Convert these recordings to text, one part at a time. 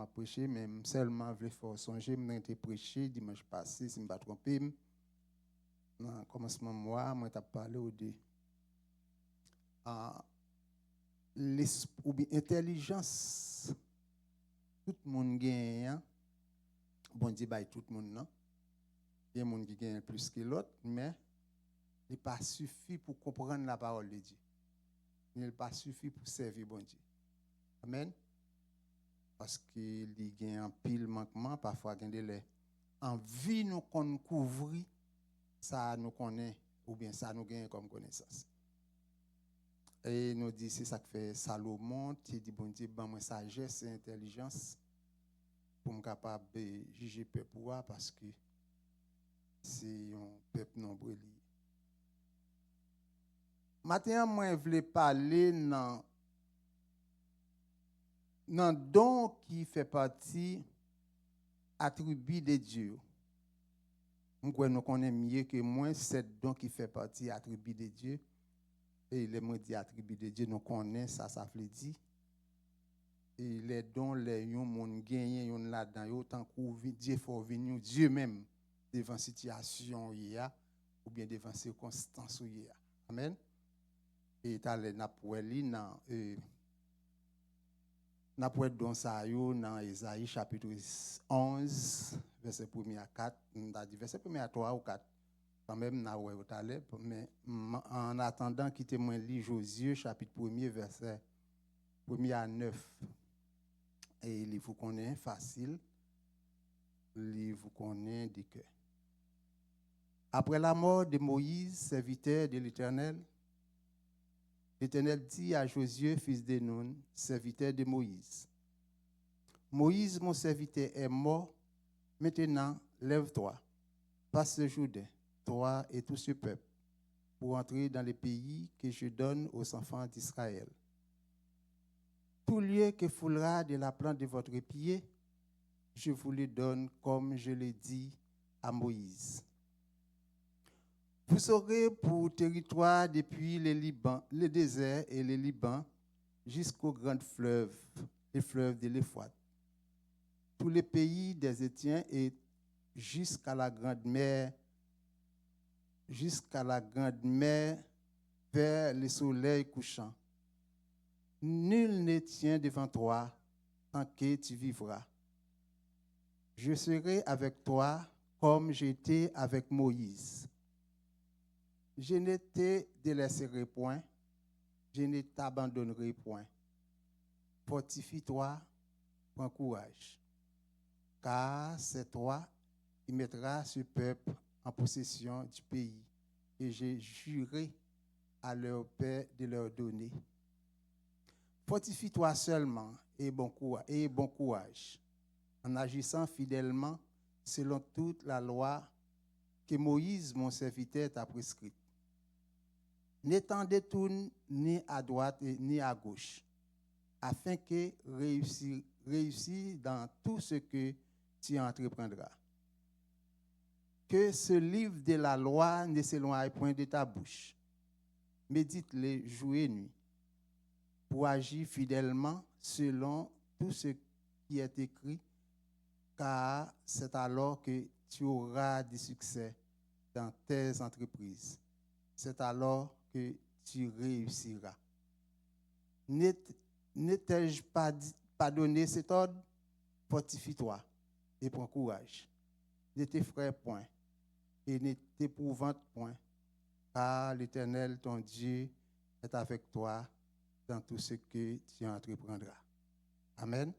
m'a prêché, mais seulement je voulais songer, j'ai été prêché dimanche passé, si je ne me pas trompé. Dans le commencement mois, moi t'ai parlé de ou bien intelligence. Tout le monde gagne, bon Dieu bail tout le monde non. Il y a des gens qui gagnent plus que l'autre, mais il n'est pas suffit pour comprendre la parole de Dieu. Il n'est pas suffit pour servir bon Dieu. Amen. Parce qu'il y a un pile manquement, parfois il y a des délais. En vie, nous qu'on couvre, ça nous connaît, ou bien ça nous gagne comme connaissance. Et nous dit, c'est ça que fait Salomon, qui dit, bon Dieu, ben moi sagesse et intelligence pour me capable de juger le peuple parce que c'est un peuple nombreux. Maintenant, moi, je voulais parler dans don qui fait partie attribut de Dieu. Nous connaissons mieux que moi, c'est don qui fait partie attribut de Dieu. Et les mots dit attribut de Dieu, nous connaissons ça veut dire. Et les dons, les gens qui gagnent, ils là-dedans, autant que Dieu faut venir, Dieu même, devant situation ou bien devant circonstances. Amen. Et tu as les napoueli dans don ça dans Ésaïe chapitre 11, verset 1 à 4, on a dit verset 1 à 3 ou 4. Quand même, mais en attendant, quittez-moi lire Josué, chapitre 1er, verset 1 à 9. Et il vous connaît facile, il vous connaît du cœur. Après la mort de Moïse, serviteur de l'Éternel, l'Éternel dit à Josué, fils de Nun, serviteur de Moïse, Moïse, mon serviteur, est mort. Maintenant, lève-toi, passe le Jourdain, toi et tout ce peuple, pour entrer dans le pays que je donne aux enfants d'Israël. Tout lieu que foulera de la plante de votre pied, je vous le donne comme je l'ai dit à Moïse. Vous aurez pour territoire depuis le désert et le Liban jusqu'aux grands fleuves, les fleuves de l'Euphrate. Tous les pays des Étiens et jusqu'à la grande mer vers le soleil couchant. Nul ne tient devant toi tant que tu vivras. Je serai avec toi comme j'étais avec Moïse. Je ne te délaisserai point, je ne t'abandonnerai point. Fortifie-toi, prends courage, car c'est toi qui mettras ce peuple en possession du pays et j'ai juré à leur père de leur donner. Fortifie-toi seulement et bon courage, en agissant fidèlement selon toute la loi que Moïse, mon serviteur, t'a prescrite. Ne t'en détourne ni à droite ni à gauche, afin que réussir dans tout ce que tu entreprendras. Que ce livre de la loi ne s'éloigne point de ta bouche. Médite-le jour et nuit, pour agir fidèlement selon tout ce qui est écrit, car c'est alors que tu auras du succès dans tes entreprises. C'est alors que tu réussiras. Ne t'ai-je pas donné cet ordre? Fortifie-toi et prends courage. Ne t'effraie point et ne t'épouvante point, car l'Éternel, ton Dieu, est avec toi dans tout ce que tu entreprendras. Amen.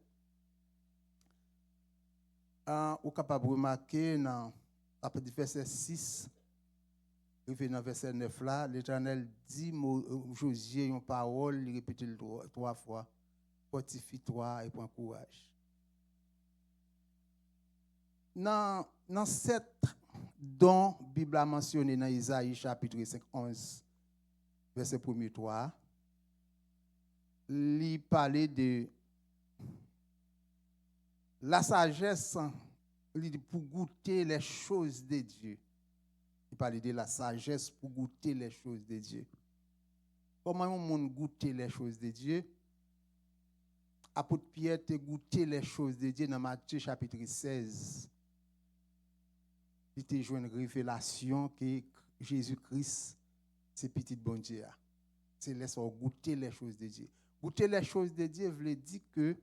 Vous êtes capable de remarquer dans le verset 6, dans verset 9 là, l'Éternel dit Josué une parole, il répète trois fois. Fortifie-toi et prends courage. Dans cette dont la Bible a mentionné dans Isaïe chapitre 11, verset 1er 3, il parlait de la sagesse pour goûter les choses de Dieu. Il parlait de la sagesse pour goûter les choses de Dieu. Comment on goûter les choses de Dieu? apôtre Pierre t'a goûté les choses de Dieu dans Matthieu chapitre 16. Il t'a joué une révélation que Jésus-Christ, c'est petit bon Dieu. C'est laisser goûter les choses de Dieu. Goûter les choses de Dieu veut dire que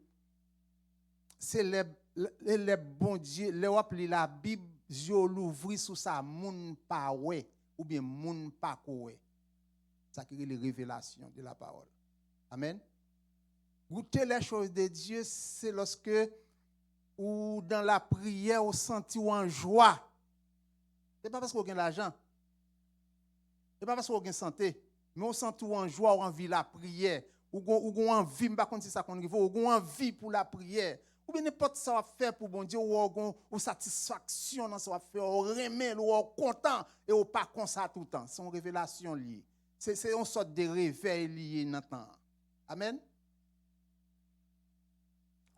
c'est les bons Dieu, les la Bible, Dieu l'ouvrir sous sa moun pa ouais ou bien moun pa koué. Ça qui est les révélations de la parole. Amen. Goûter les choses de Dieu, c'est lorsque ou dans la prière, ou senti ou en joie. Ce n'est pas parce qu'on a l'argent. Ce n'est pas parce qu'on a santé. Mais on sent tout en joie, ou envie la prière. Ou on envie, je ne sais pas si ça qu'on veut, ou on envie pour la prière. Ou bien n'importe ça va faire pour bon Dieu, ou satisfaction dans ça va faire, ou remet, ou content, et ou pas comme ça tout le temps. C'est une révélation liée. C'est une sorte de réveil lié dans le temps. Amen.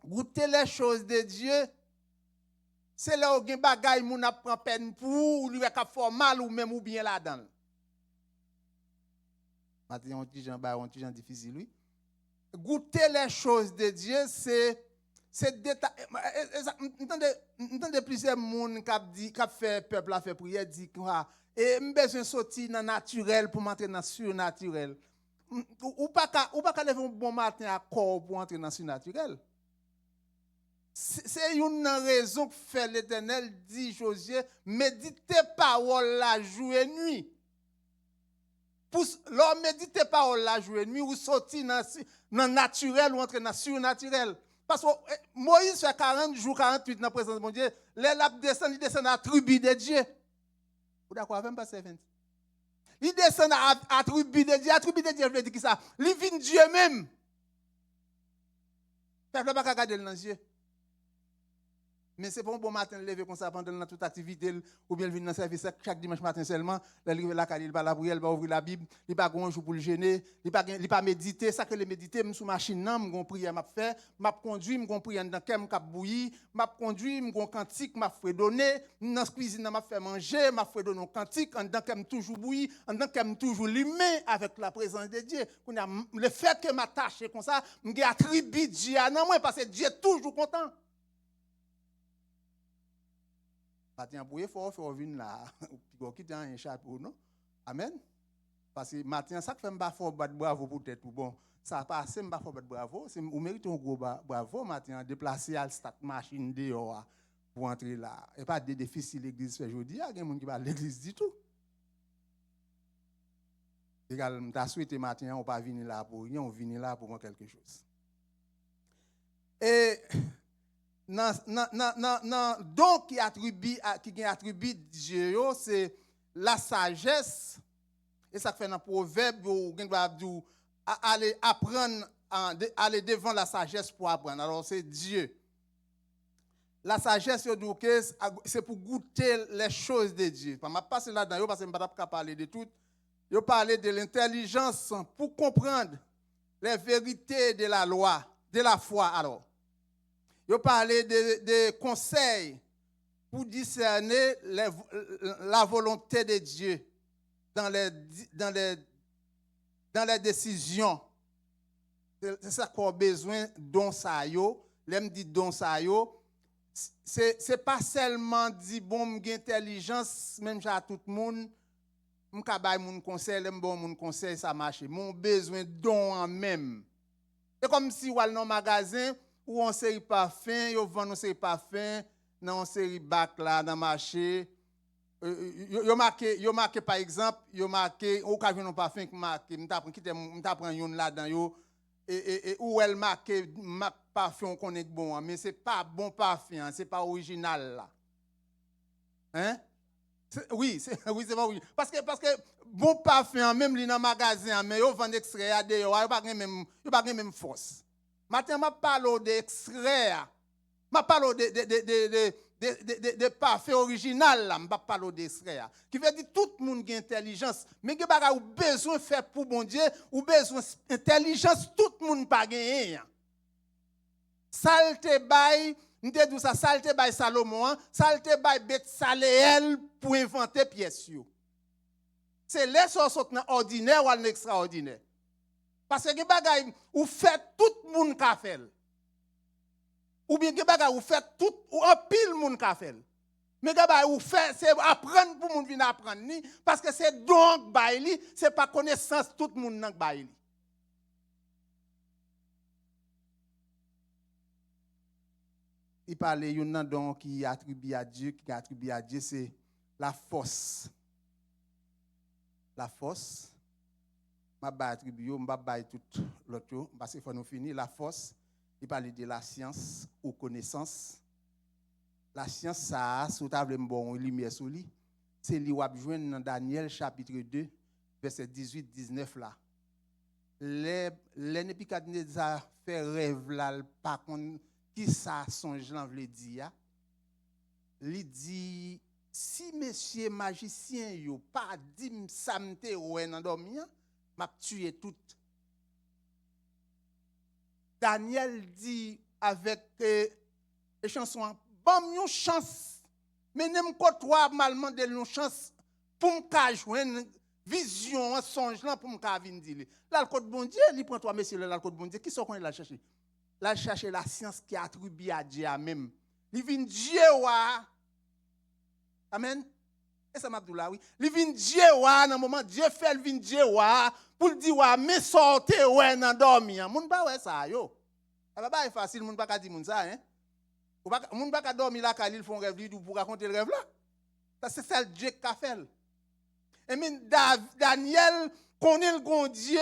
Goûter les choses de Dieu, c'est là où il y a des bagages qui prennent peine pour, ou lui a fait mal, ou même ou bien là-dedans. Maintenant, on dit gens difficile, oui. Goûter les choses de Dieu, c'est entendez plusieurs personnes qui fait peuple à faire prière dit quoi et besoin sortir dans naturel pour m'entrer dans surnaturel. Ou pas lever un bon matin à corps pour entrer dans surnaturel. C'est une raison que fait l'Éternel dit Josué, méditez parole la jour et nuit. Pour l'homme méditer parole la jour et nuit ou sortir dans naturel ou entrer dans surnaturel. Parce que Moïse fait 40 jours, 48 dans la présence de mon Dieu. Les lapes descendent, il descend à la tribu de Dieu. Vous d'accord avec moi, Pasteur Evans? Il descend à la tribu de Dieu. La tribu de Dieu veut dire qui ça? Il vient Dieu même. Peuple ne peut pas regarder dans les yeux. Mais c'est pas un bon matin de lever comme ça pendant toute activité ou bien venir dans le service chaque dimanche matin seulement. Il va la prière, il va ouvrir la Bible, il va pas un jour pour le gêner, il va méditer. Ça que le méditer, je suis sur machine, je vais prier, je faire, je conduire, je prier dans kem cap bouilli, je conduire, je cantique, je fais donner, dans la cuisine, je fais manger, je fais donner un cantique, dans kem toujours bouilli, dans kem toujours limé avec la présence de Dieu. Le fait que je tâche comme ça, je attribue Dieu à moi parce que Dieu est toujours content. Matin pour faut venir là pour quitter un chapeau non amen parce que matin ça fait me faut battre bravo peut-être bon ça passe me faut battre bravo c'est ou mérite un gros bravo matin déplacer à start machine dehors pour entrer là et pas de difficile l'église fait aujourd'hui il y a des gens qui va l'église du tout égal m'ta souhaité matin on pas venir là pour rien on venir là pour quelque chose et donc qui attribue Dieu c'est la sagesse et ça fait dans proverbe où on aller apprendre aller devant la sagesse pour apprendre alors c'est Dieu la sagesse c'est pour goûter les choses de Dieu pas m'a passer là-dedans parce que je ne peux pas parler de tout je parler de l'intelligence pour comprendre les vérités de la loi de la foi alors je parlais de conseils pour discerner la volonté de Dieu dans les décisions. C'est ça qu'on a besoin don ça yo. L'aime dit don ça yo. C'est pas seulement dit bon j'ai intelligence même à tout le monde. M'ka bay mon conseil, l'aime bon mon conseil ça marche. Mon besoin don en même. C'est comme si on allait dans un magasin ou on série parfum, yo vend on série parfum, dans on série bac là dans marché. Yo marqué par exemple, yo marqué ou ka vinn un parfum qui marqué, m'ta prend yon là dedans yo et ou elle marqué parfum qu'on est bon, mais c'est pas bon parfum, c'est pas original là. Hein? Oui, c'est pas oui. Parce que bon parfum même li dans magasin mais yo vend extrait à dehors, yo pas même force. Maintenant, je parle d'extrait. Je parle de parfait original. Je parle d'extrait. Qui veut dire que tout le monde a intelligence. Mais il y a besoin de faire pour bon Dieu, ou besoin d'intelligence, tout le monde n'a pas gagné. Salte bay, nous te dit ça, salte bay Salomon, salte bay Betsaleel pour inventer pièces. C'est les sortes ordinaires ou extraordinaires. Parce que les bagages, ou fait tout le monde qui fait. Ou bien, bagay ou fait tout, ou en pile moun ka fait. Mais bagay ou fait, c'est apprendre pour moun vin apprendre ni, parce que c'est donc bay li, c'est pas connaissance tout moun nan bay li. Il parlait d'un don qui attribue à Dieu, c'est la force. La force, je vais attribuer, je vais tout l'autre, parce qu'il faut nous finir. La force, il parlait de la science ou connaissance. La science, ça, si vous avez bon lumière sur lui, c'est lui qui joindre dans Daniel chapitre 2, verset 18-19 là. Les Nebuchadnezzar fait rêve là, par contre, qui ça songe là veut dire? Il dit, si monsieur magicien yo pas dit ça m'te ouais dans dormir, m'a tué tout. Daniel dit avec les chansons, bon une chance, mais n'aime côtoie mal mandé une chance pour me joindre vision songe là pour me venir dire. Là le code bon Dieu, il prend toi monsieur là le code bon Dieu, qui sont qu'on la chercher? Là chercher la science qui attribue à Dieu même. Il vient Dieu wa. Amen. Et ça m'a dit là oui. Il vient Dieu wa dans moment Dieu fait il vient Dieu wa pour dire wa mais sortez ouais dans dormir. Moun pas ouais ça yo. Ça va facile moun pas dire moun ça hein. Moun pas dormir là quand ils font rêve li pour raconter le rêve là. Ça c'est ça Dieu qui a fait. Et même Daniel connaît le bon Dieu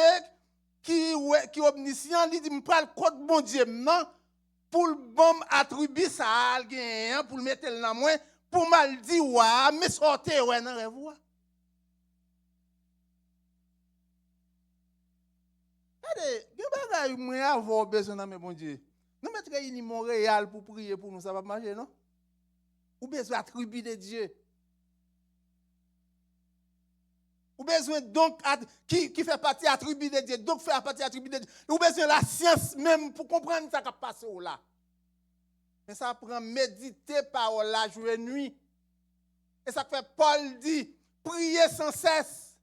qui omniscient, il dit m'pral code bon Dieu non pour le bon attribuer ça gain pour le mettre dans moi pour mal dire ouais mais sortez ouais dans rêve ouais. Allez, gen bagay moi avoir besoin dans mes bon Dieu. Nous mettre réuni Montréal pour prier pour nous ça va marcher non? Ou besoin attribuer de Dieu. Ou besoin donc qui fait partie attribut de Dieu, donc fait partie attribut de Dieu. Ou besoin la science même pour comprendre ça qui passe là. Mais ça prend méditer par la jour et nuit. Et ça fait Paul dit prier sans cesse.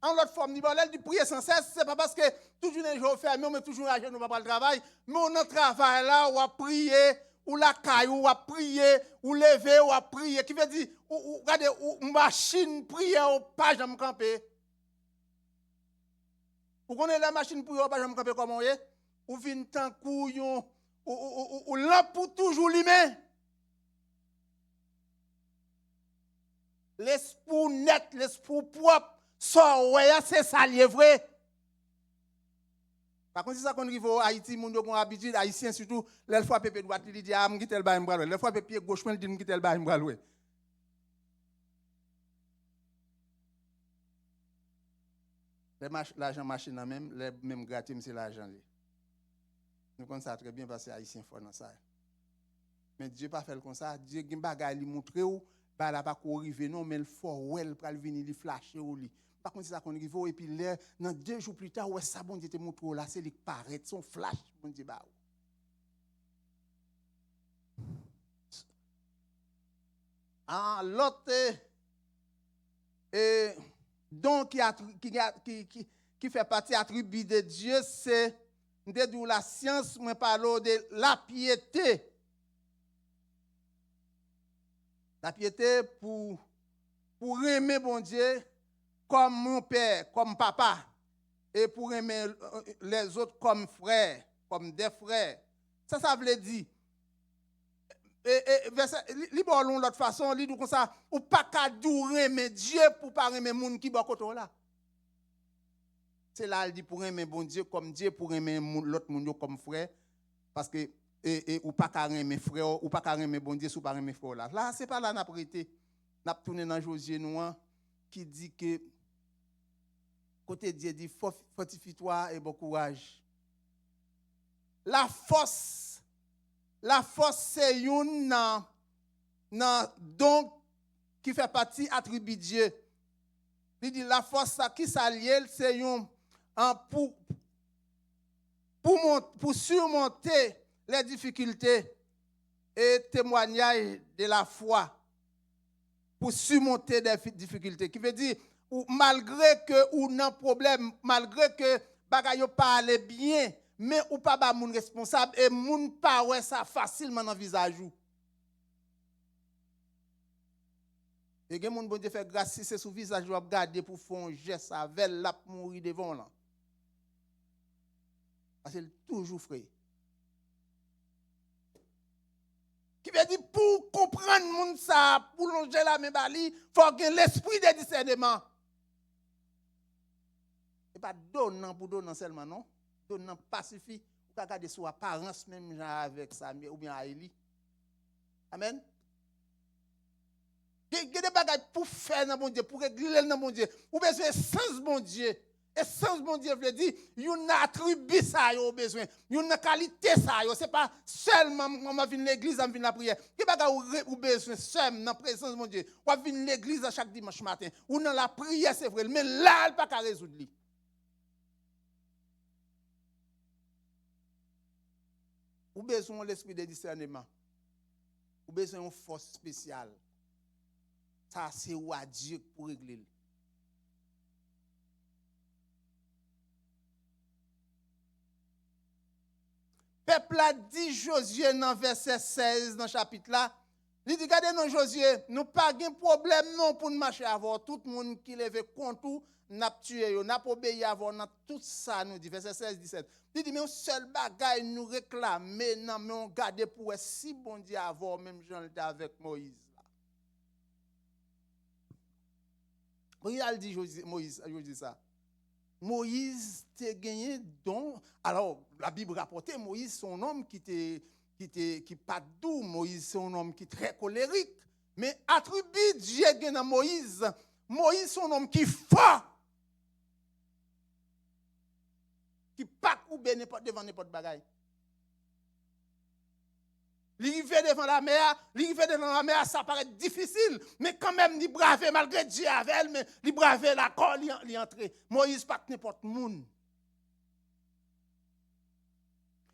En l'autre forme, il dit prier sans cesse, c'est pas parce que toujours un jour fermé, on toujours à genoux, on va pas le travail, mais on a travail là, on va prier, ou la caille, ou à prier, ou lever, ou à prier, qui veut dire, regardez, ou machine prier, ou pas jamais camper. Vous connaissez la machine prier, ou pas jamais camper comment est? Ou vient tant couillon, ou là pour toujours lui-même. L'esprit net, l'esprit propre, ça, ouais, c'est ça, il est vrai. Par contre, si ça qu'on arrive à Haïti, moun yo kon habitude, haïtien surtout, l'elle fois pépé droite, il dit ah m'quitte le bail m'bral. L'elle fois pépé gauche, il dit m'quitte le bail m'bral. L'argent machine même, les même gratuit c'est l'argent li. Nous connaissons ça très bien parce que haïtien fort dans ça. Mais Dieu pas fait comme ça, Dieu gen bagay li montre ou, ba la pas ko arriver non, mais le fort well pral venir li flasher ou li. Par contre, c'est ça qu'on arrive et puis là, dans 2 jours plus tard, ouais, ça bon Dieu te montre là, c'est lui qui paraît, son flash, bon Dieu ba. En l'autre donc qui fait partie attribut de Dieu, c'est de la science, moi parle de la piété. La piété pour aimer bon Dieu comme mon père, comme papa, et pour aimer les autres comme frères, comme des frères. Ça veut dire, libérons l'autre façon, li dit comme ça, ou pas qu'à aimer Dieu pour pas aimer moun qui ba côté là. C'est là il dit pour aimer bon Dieu comme Dieu, pour aimer l'autre moun comme frère, parce que ou pas qu'à aimer frère, ou pas qu'à aimer bon Dieu, ou pas aimer frère là. Là c'est pas là n'a prêté, n'a tourné dans Josué Noir qui dit que côté Dieu dit fortifie-toi et bon courage. La force c'est une donc qui fait partie attribut Dieu. Il dit la force qui s'allie c'est une pour surmonter les difficultés et témoignage de la foi. Pour surmonter des difficultés. Qui veut dire ou malgré que ou non problème, malgré que bagay yo pas aller bien, mais ou pas ba moun responsable et moun pa ouais ça facilement dans visage ou. Et gen moun bon Dieu fait grâce si c'est sous visage ou regarder pour faire un geste avec la mourir devant là. Parce qu'il toujours frais. Qui veut dire pour comprendre moun ça, pour longer la même bali, faut qu'il y ait l'esprit de discernement. Et pas donnant pour donnant seulement non, donnant pas suffit. Vous regardez sur apparence même avec ça ou bien à Élie. Amen. Il y a des bagages pour faire dans mon Dieu, pour régler dans mon Dieu. Ou besoin de sens mon Dieu. Et sens mon Dieu veut dire, il y a un attribut ça yo besoin. Il y a une qualité ça yo, c'est pas seulement on vient l'église, on vient la prière. Qui bagages ou besoin seulement dans présence mon Dieu. On vient l'église chaque dimanche matin. Ou dans la prière c'est vrai, mais là il pas qu'à résoudre lui. Ou besoin de l'esprit de discernement. Ou besoin d'une force spéciale. Ça, c'est où à Dieu pour régler. Peuple a dit Josué dans verset 16 dans le chapitre là. Il dit, regardez non Josué, nous pas de problème non pour nous marcher avant. Tout le monde qui lève contre nous, n'a tué, n'a pas obéi avant, n'a tout ça nous dit. Verset 16-17. Il dit, mais un seul bagaille nous réclame, non, mais on garde pour si bon Dieu avant, même Jean était avec Moïse. Moïse a dit Moïse ça. Moïse t'a gagné don. Alors la Bible rapporte Moïse son homme qui pas doux, Moïse c'est un homme qui est très colérique, mais attribue Dieu gagné Moïse. Moïse son homme qui fort. Qui pas couper n'importe devant n'importe bagaille. L'arrivée devant la mer, ça paraît difficile, mais quand même, il brave, malgré Dieu avec elle, mais il brave l'accord, il entre. Moïse pas n'importe monde.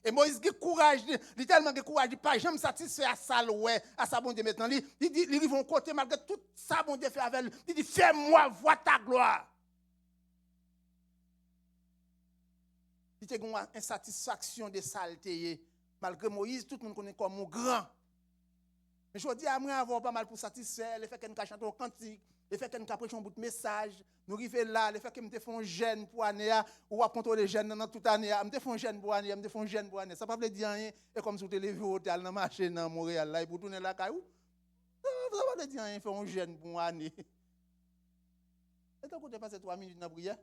Et Moïse a courage, il tellement de courage, il pas jamais satisfait à ça, à sa bon Dieu maintenant. Il dit, ils vont côté malgré tout ça, bon Dieu fait avec elle. Il dit, fais-moi voir ta gloire. Il y a une insatisfaction de saleté. Malgré Moïse, tout le monde connaît comme un grand. Mais je dis à moi, avoir pas mal pour satisfaire, le fait qu'on a chanté au cantique, le fait qu'on a prêché un bout de message, nous arrivons là, le fait qu'on me fait un jeûne pour année, ou à contrôler les jeunes dans toute année, me fait un jeûne pour année, me fait un jeûne pour année. Ça ne veut pas dire rien, et comme si vous étiez au hôtel, dans le marché, dans Montréal, là, et pour tourner la caillou. Ça ne veut pas dire rien, faire un jeûne pour année. Et donc, vous avez passé 3 minutes dans la prière.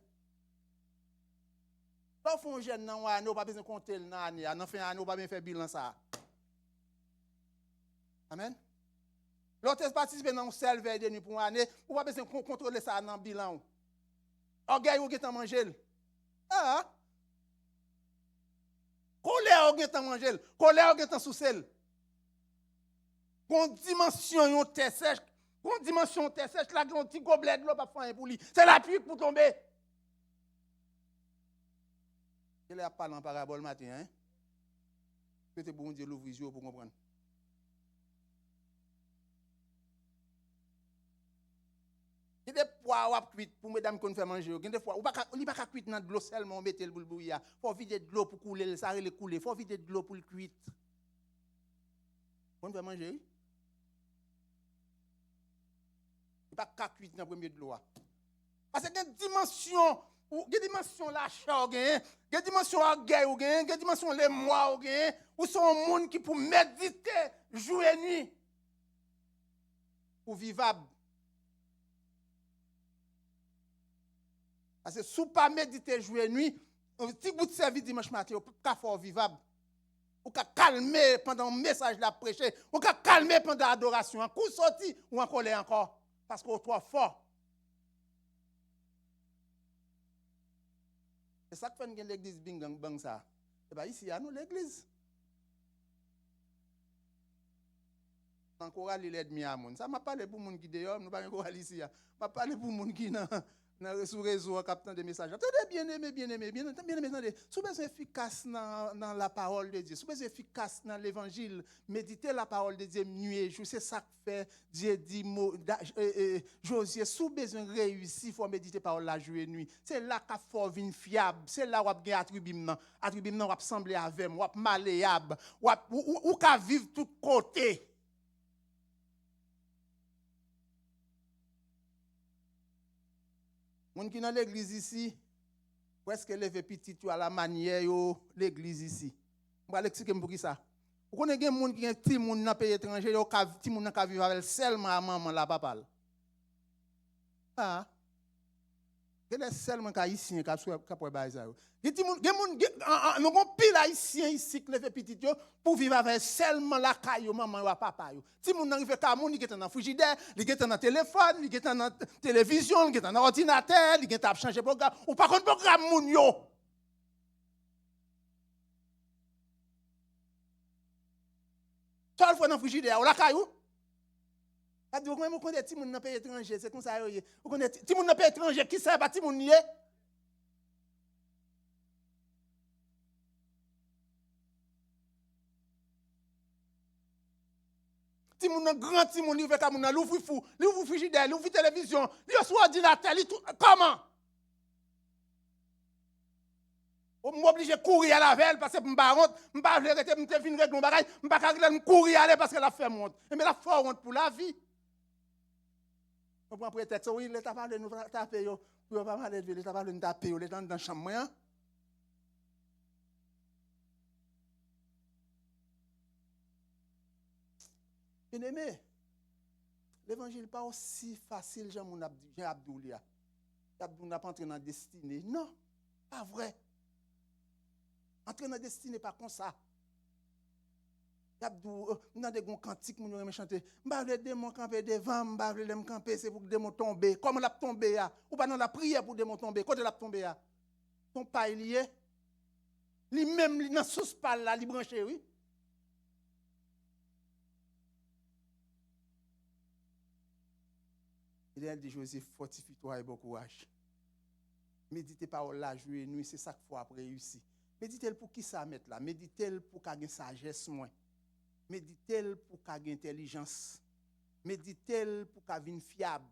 Quand on fait un jeûne dans l'année, on n'a pas besoin de compter l'année, dans fin d'année, on n'a pas besoin de faire bilan ça. Amen. L'autre participe dans un seul veille de nuit pour une année, ou pas besoin de contrôler ça dans le bilan. Orgueil ou qui manger. Ah! Colère ou qui manger. Colère ou qui sous sel. Une dimension yon terre sèche, une dimension terre sèche là un petit gobelet de l'eau pas faire pour lui. C'est la pluie pour tomber. Il a parlé en parabole matin hein. Peut-être bon Dieu l'ouvre les yeux pour comprendre. Il y a des pois ou cuit pour mesdames qu'on fait manger. Il y a des fois, ou pas qu'à cuire dans de l'eau seulement, mettez le bouillir. Il faut vider de l'eau pour couler, ça le couler. Il faut vider de l'eau pour le cuire. On fait manger. Il n'y a pas qu'à cuire dans le premier de l'eau. Parce qu'il y a une dimension, il y a une dimension l'achat, il y a une dimension orgueil, il y a une dimension les mois, ou sont un monde qui pour méditer jour et nuit. Pour vivable. Parce que si vous ne pas méditer jour et nuit, un petit bout de service dimanche matin, vous ne pouvez pas vivable. Vous pouvez calmer pendant le message de la prêcher. Vous pouvez calmer pendant l'adoration. Un coup sorti ou en colère encore. Parce que vous êtes trop fort. C'est ça que fait l'église Bingang Bang ça. Et bien ici, à nous l'église. Dans le choral, il est demi à monde. Ça m'a parlé pour les gens qui dehors, nous pas un choral ici. M'a parlé pour les gens qui Sur les réseaux, on capte des messages. Attendez, bien-aimé, attendez. Si vous êtes efficace dans la parole de Dieu, si vous êtes efficace dans l'évangile, méditez la parole de Dieu nuit et jour. C'est ça que fait Dieu dit, Josué, si vous besoin réussir, il faut méditer la parole la jour et nuit. C'est là qu'il faut venir fiable. C'est là où vous avez attribué, vous avez semblé avec moi, vous avez malléable, vous avez vivre tout côté. Moun qui dans l'église ici, presque levé petit à la manière de l'église ici. Je vais l'expliquer pour qui ça. Vous connaissez des gens qui ont petit monde dans pays étranger, petit monde qui vivent avec seulement à maman la papa. Ah. Il y a seulement des haïtiens qui ont fait ça. Il y a des pile haïtiens ici qui levé petit pour vivre avec seulement la caille maman ou papa. Si moun arrive à moun, il est dans frigidaire, il est dans le téléphone, il est dans la télévision, il est dans l'ordinateur, il est dans changer programme ou par contre programme moun yo. Toi le fois dans le frigidaire ou la caille. Vous connaissez ti moun dans pays étranger, c'est comme ça yo. Vous connaissez ti moun dans pays étranger qui sert pas ti moun yé. Ti moun nan grand ti moun li veut ka moun nan l'ouvri fou, l'ouvri frigidaire, l'ouvri télévision, li sur ordinateur, li tout comment? On m'oblige courir à la veille parce que m'pa honte, m'pa vle rete m'te fin règle mon bagay, m'pa ka règle courir aller parce que la fait honte. Mais la fait honte pour la vie. On prend prétexte oui, l'état parle nous taper yo, pour pas parler de l'état parle nous taper yo, l'état dans chambre moi. Bien-aimé, l'évangile n'est pas aussi facile, Jean Abdoulia. Abdou n'a pas entré dans la destinée. Non, pas vrai. Entrer dans la destinée, pas comme ça. Abdou, dans des cantiques, nous avons chanté. Je vais les démons camper devant, je vais les camper, c'est pour que les démons tombent. Comment la tomber? Ou pas dans la prière pour les démons tomber? Quand la tomber? Ton pas lié. Lui-même, dans ce spal là, il branché, oui. Il a dit, Joseph, fortifie-toi et bon courage. Méditez parole la journée et nuit, c'est ça qu'il faut après réussir. Méditez pour qui ça mettre là? Méditez pour qu'il y ait sagesse moins. Méditez pour qu'il y ait intelligence. Méditez pour qu'il y ait fiable.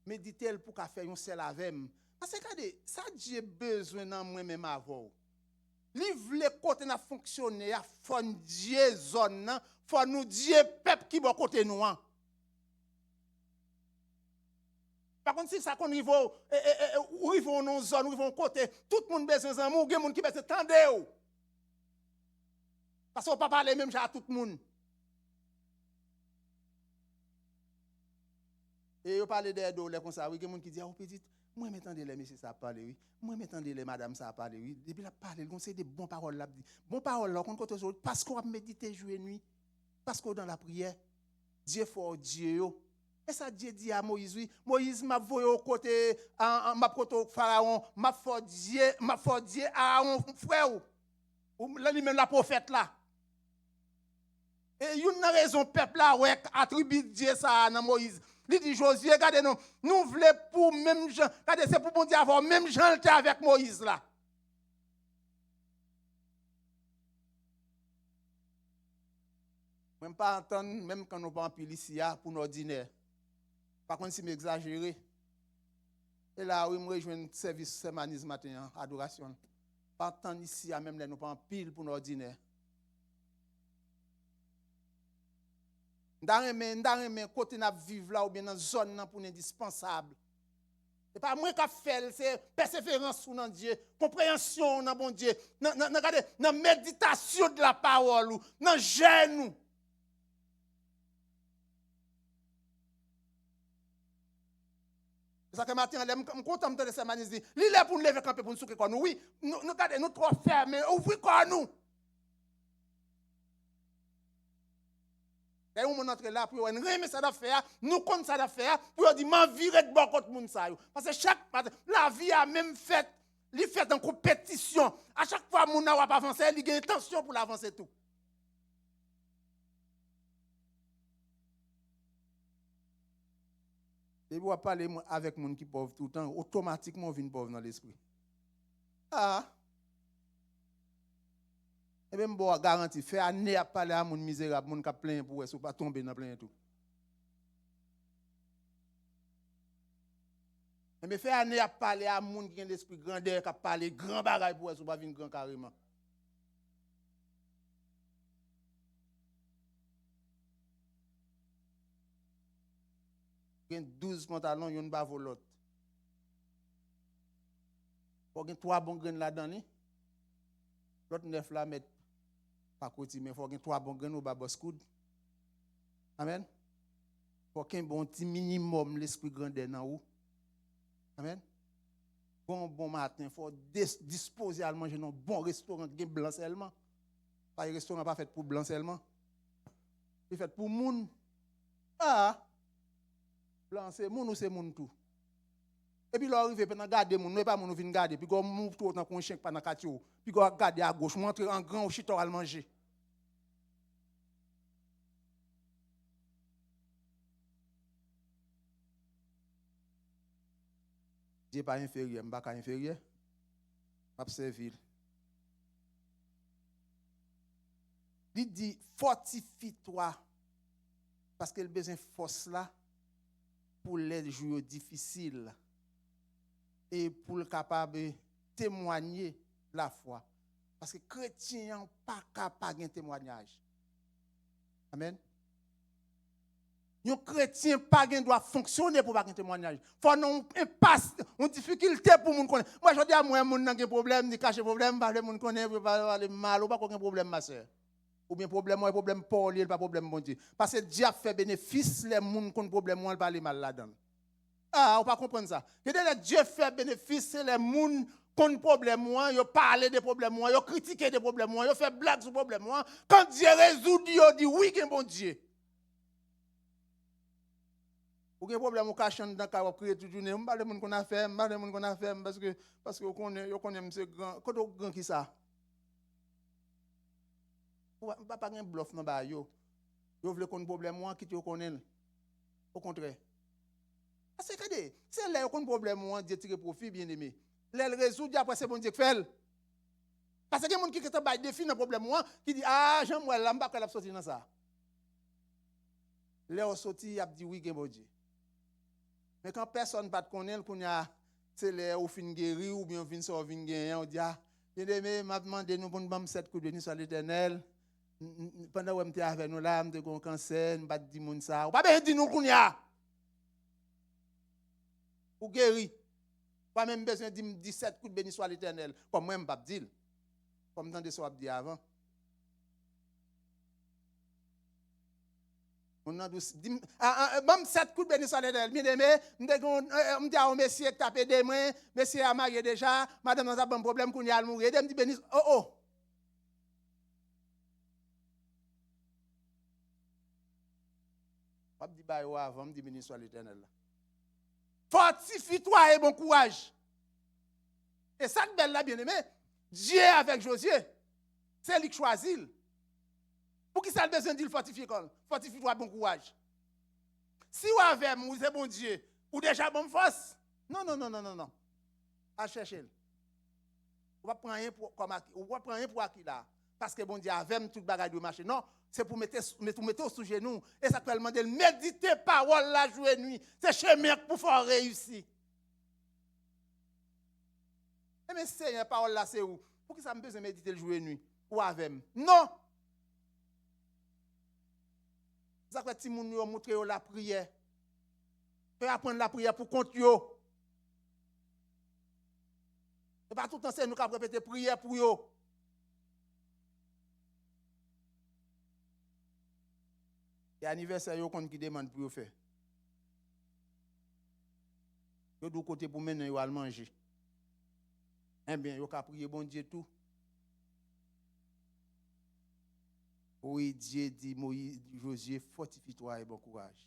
Méditez pour qu'il y ait un seul avec. Parce que regardez, ça Dieu besoin dans moi-même avant. Livre les côtés n'a fonctionné, à fond Dieu zone, faut nous Dieu peuple qui bon côté nous. Par contre, si ça qu'on arrive dans nos zones, ou dans côté, tout le monde besoin d'amour, il y a des gens qui besoin d'attendre. Parce qu'on ne peut pas parler même à tout le monde. Et on parle de comme ça, oui, il y a des gens qui disent, oh petit, moi m'entendez les messieurs ça parler, oui. Moi m'entendez les madame ça parler, oui. Depuis la parler, on sait des bonnes paroles là. Bonnes paroles là, parce qu'on a médité jour et nuit, parce qu'on dans la prière, Dieu fort Dieu. Et ça Dieu dit à Moïse, oui, Moïse m'a voyé au côté, m'a côté Pharaon, m'a fait Dieu à un frère, ou là même la prophète là. Et une raison peuple là, ouais, attribue Dieu ça à Moïse. Il dit Josué, regardez nous voulons pour même gens, regardez c'est pour bon Dieu avoir même gens avec Moïse là. Même pas entendre, même quand nous pas en pile ici pour nous ordinaire. Par contre, si m'exagérer, et là, oui, moi, je rejoins un service semanisme matin, adoration. Pas tant ici, même là, nous pas en pile pour nous ordinaire. Dans côté n'a vivre là ou bien dans zone pour indispensable. C'est pas moi qui fait, c'est persévérance dans Dieu, compréhension dans bon Dieu, dans méditation de la parole, dans jeûne. C'est ça que matin, je suis content de ces manies. Il est pour nous lever camper pour nous souquer quoi nous. Oui, nous trop fermés, ouvrez quoi nous. Et on entre là pour nous remettre ça d'affaire, nous compte ça d'affaire, pour dire m'en virer de bon contre monde ça. Parce que chaque matin, la vie a même fait, il fait en compétition. À chaque fois mon n'a pas avancé, il a intention pour l'avancer tout. Et vous parler avec les gens qui sont pauvres tout le temps, automatiquement, on vient pauvre dans l'esprit. Ah! Et bien, je garantis, faire année à parler à mon misérable, mon qui a plein pour ne pas tomber dans plein tout. Mais faire année à parler à mon qui a l'esprit grandeur, qui a parlé grand bagaille pour ne pas venir grand carrément. Il y a 12 pantalons, il y a une bave l'autre. Il y a 3 bons grains là-dedans. L'autre 9 là, mettre pas côté, mais il faut qu'il y ait 3 bons grains au bas de coude. Amen. Il faut qu'il y ait un bon petit minimum l'esprit grandeur dans vous. Amen. Bon matin, il faut disposer à manger dans un bon restaurant qui est blanc seulement. Pas un restaurant pas fait pour blanc seulement. Il est fait pour moun. Ah! Blanc c'est moun ou c'est moun tout. Et puis là, arrive pendant garder moun, non pas moun vinn garder, puis go move tout autant qu'on chien pendant katio. Puis go garder à gauche, montre en grand au chitor à manger. Dieu pas inférieur, m'pas pas inférieur. M'a servir. Il dit fortifie-toi parce qu'il a besoin de force là pour les jours difficiles et pour le capable de témoigner la foi. Parce que les chrétiens n'ont pas capable de témoignage. Amen. Un chrétien pas doit fonctionner pour pas un témoignage. Faut non impasse, une difficulté pour moun connaître. Moi je dis à moi moun nan gen problème, ni cacher problème, pas moun connaît pas mal ou pas aucun problème ma sœur. Ou bien problème moi problème Paul, pas problème bon Dieu. Parce que Dieu a fait bénéfice les moun kon problème moi pas mal là-dedans. Ah, on pas comprendre ça. Que Dieu fait bénéfice c'est les moun kon problème moi, yo parler des problèmes moi, yo critiquer des problèmes moi, yo fait blague sur problème moi. Quand Dieu résout, yo dit oui que bon Dieu. Ou gen problème ou cache dans ka ou crier toute journée, on parle de moun qu'on a fait, parce que yo connaît monsieur grand, quand grand qui ça. Ou pas gen bluff nan ba yo. Yo vle kon problème moi qui te connaît. Au contraire. Parce que c'est là qu'on problème moi Dieu tire profit bien aimé. Là le résout après c'est bon Dieu fait. Parce que gen moun qui te ba défi dans problème moi qui dit ah Jean moi là m'pa capable sortir dans ça. Là on sorti a dit oui gen bon Dieu. Mais quand personne ne va te connaître, c'est les ou fin guéri ou bien fin sort fin gagné, on dit ah, bien aimé, m'a demandé nous pour nous donner 7 coups de béni sur l'Éternel. Pendant que j'étais avec nous là, j'étais un cancer, je pas dit moun ça. Ou pas bien dire nous qu'on y a. Ou guéri. Pas même besoin de 17 coups de béni sur l'Éternel. Comme moi, je ne pas dire. Comme dans des soirs dit avant. On a dit, même 7 coups de béni sur l'Éternel. Bien aimé, on dit à monsieur qui tape des mains, monsieur a marié déjà, madame a un problème qu'on y a mourir. Elle me dit béni. Oh. Je dis bah avant, je dis béni sur l'Éternel. Fortifie-toi et bon courage. Et ça que belle là, bien aimé, Dieu avec Josué, c'est lui qui choisit. Pour qui ça a besoin de dire fortifie-toi? Fortifie-toi, bon courage. Si vous avez, vous êtes bon Dieu, ou déjà bonne force. Non. À chercher. On va prendre rien pour acquis là. Parce que bon Dieu avait tout bagage de marché. Non, c'est pour mettre sous genou. Et ça peut demander méditer parole la journée nuit. C'est chemin pour faire réussir. Mais Seigneur, parole là, c'est où? Pour qui ça me besoin de méditer le jour et nuit? Ou avec? Non! Ça fait que si moun yo montre la prière. Fait apprendre la prière pour compte yo. Et pas tout le temps c'est nous qui répéter prière pour yo. Et anniversaire yo kon qui demande pour yo faire. Yo dou côté pour mener yo à manger. Eh bien, yo ka prier bon Dieu tout. Oui, Dieu dit, Moïse, Josué, fortifie-toi et bon courage.